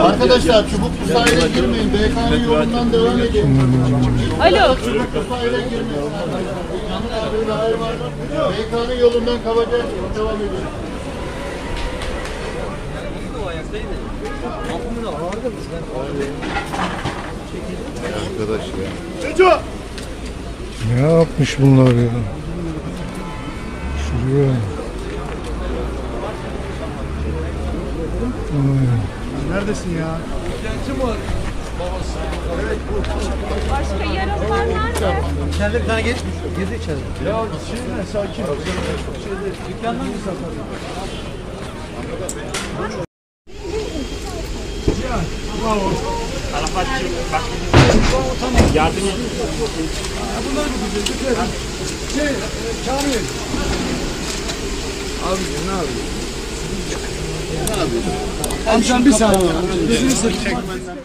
Arkadaşlar çubuklu sahile girmeyin. BK'nın yolundan devam edin. Alo. Çubuklu sahile girmeyin. BK'nın yolundan kabaca devam edin. Arkadaş ya. Ne yapmış bunlar ya? Şuraya. Neredesin ya? Başka yaralılar nerede? İçeride bir tane geçmiş. Girdi içeri. Ya sakin. Dükkandan mı satar? Arafatçı bak. Yardım et. Bunlar mı güzel? Kamil. Abi ne yapıyorsun? Amcam bir saniye. Yüzünü çekmenden.